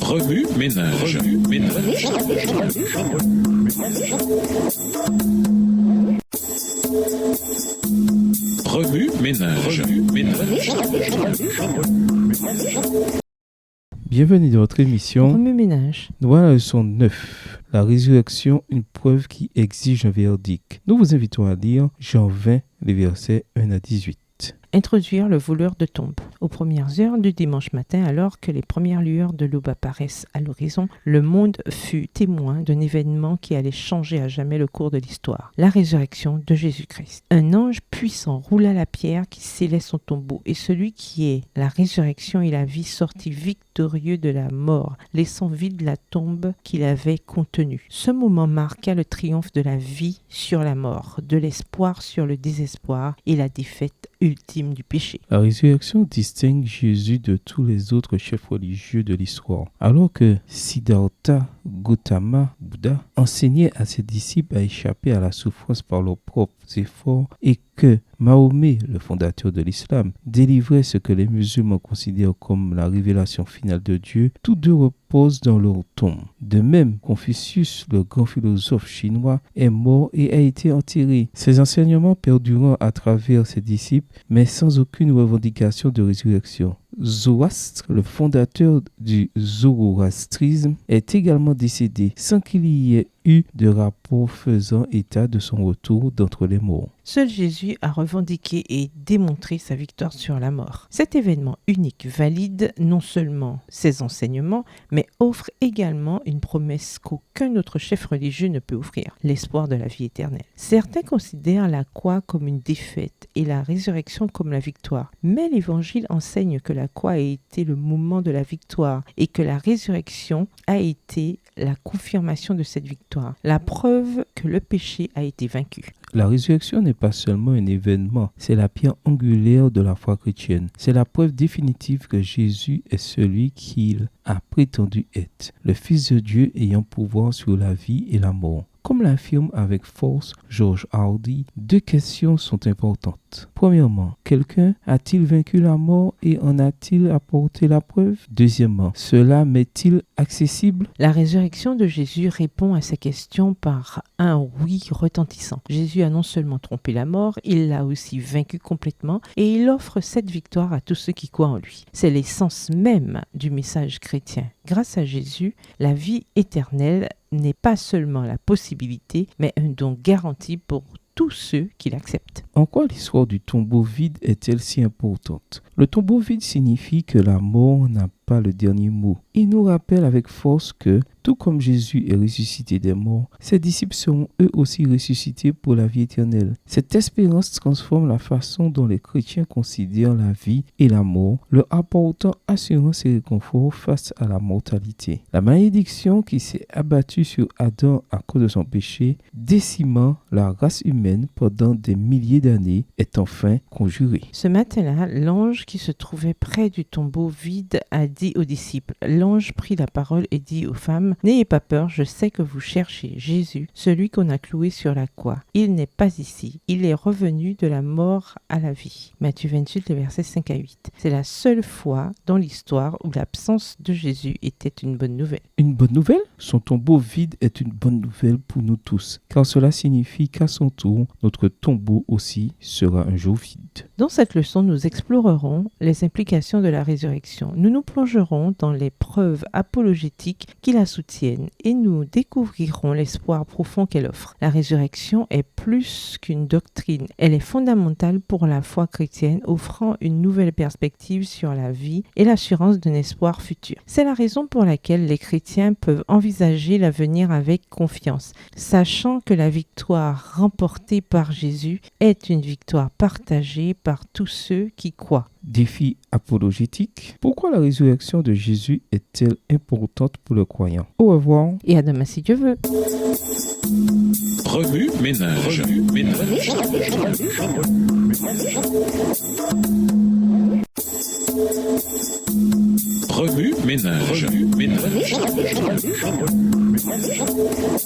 Remue ménage. Remue ménage. Bienvenue dans votre émission. Remue ménage. Nous voilà à la leçon 9. La résurrection, une preuve qui exige un verdict. Nous vous invitons à lire Jean 20, les versets 1 à 18. Introduire le voleur de tombes. Aux premières heures du dimanche matin, alors que les premières lueurs de l'aube apparaissent à l'horizon, le monde fut témoin d'un événement qui allait changer à jamais le cours de l'histoire, la résurrection de Jésus-Christ. Un ange puissant roula la pierre qui scellait son tombeau, et celui qui est la résurrection et la vie sortit victorieux de la mort, laissant vide la tombe qu'il avait contenue. Ce moment marqua le triomphe de la vie sur la mort, de l'espoir sur le désespoir et la défaite ultime du péché. La résurrection distingue Jésus de tous les autres chefs religieux de l'histoire. Alors que Siddhartha Gautama Bouddha enseignait à ses disciples à échapper à la souffrance par leurs propres efforts et que Mahomet, le fondateur de l'islam, délivrait ce que les musulmans considèrent comme la révélation finale de Dieu, tous deux reposent dans leur tombe. De même, Confucius, le grand philosophe chinois, est mort et a été enterré. Ses enseignements perdurant à travers ses disciples, mais sans aucune revendication de résurrection. Zoroastre, le fondateur du zoroastrisme, est également décédé sans qu'il y ait eu de rapport faisant état de son retour d'entre les morts. Seul Jésus a revendiqué et démontré sa victoire sur la mort. Cet événement unique valide non seulement ses enseignements, mais offre également une promesse qu'aucun autre chef religieux ne peut offrir, l'espoir de la vie éternelle. Certains considèrent la croix comme une défaite et la résurrection comme la victoire, mais l'Évangile enseigne que la croix a été le moment de la victoire et que la résurrection a été la confirmation de cette victoire, la preuve que le péché a été vaincu. La résurrection n'est pas seulement un événement, c'est la pierre angulaire de la foi chrétienne. C'est la preuve définitive que Jésus est celui qu'il a prétendu être, le Fils de Dieu ayant pouvoir sur la vie et la mort. Comme l'affirme avec force George Hardy, deux questions sont importantes. Premièrement, quelqu'un a-t-il vaincu la mort et en a-t-il apporté la preuve? Deuxièmement, cela m'est-il accessible? La résurrection de Jésus répond à ces questions par un oui retentissant. Jésus a non seulement trompé la mort, il l'a aussi vaincu complètement et il offre cette victoire à tous ceux qui croient en lui. C'est l'essence même du message chrétien. Grâce à Jésus, la vie éternelle n'est pas seulement la possibilité, mais un don garanti pour tous ceux qui l'acceptent. En quoi l'histoire du tombeau vide est-elle si importante? Le tombeau vide signifie que la mort n'a pas le dernier mot. Il nous rappelle avec force que, tout comme Jésus est ressuscité des morts, ses disciples seront eux aussi ressuscités pour la vie éternelle. Cette espérance transforme la façon dont les chrétiens considèrent la vie et la mort, leur apportant assurance et réconfort face à la mortalité. La malédiction qui s'est abattue sur Adam à cause de son péché, décimant la race humaine pendant des milliers d'années, est enfin conjurée. Ce matin-là, l'ange qui se trouvait près du tombeau vide a dit aux disciples. L'ange prit la parole et dit aux femmes, « N'ayez pas peur, je sais que vous cherchez Jésus, celui qu'on a cloué sur la croix. Il n'est pas ici, il est revenu de la mort à la vie. » Matthieu 28, les versets 5 à 8. C'est la seule fois dans l'histoire où l'absence de Jésus était une bonne nouvelle. Une bonne nouvelle? Son tombeau vide est une bonne nouvelle pour nous tous, car cela signifie qu'à son tour, notre tombeau aussi sera un jour vide. Dans cette leçon, nous explorerons les implications de la résurrection. Nous nous plongerons dans les preuves apologétiques qui la soutiennent et nous découvrirons l'espoir profond qu'elle offre. La résurrection est plus qu'une doctrine. Elle est fondamentale pour la foi chrétienne, offrant une nouvelle perspective sur la vie et l'assurance d'un espoir futur. C'est la raison pour laquelle les chrétiens peuvent envisager l'avenir avec confiance, sachant que la victoire remportée par Jésus est une victoire partagée par tous ceux qui croient. Défi apologétique. Pourquoi la résurrection de Jésus est-elle importante pour le croyant? Au revoir. Et à demain si Dieu veut. Remue ménage. Remue ménage.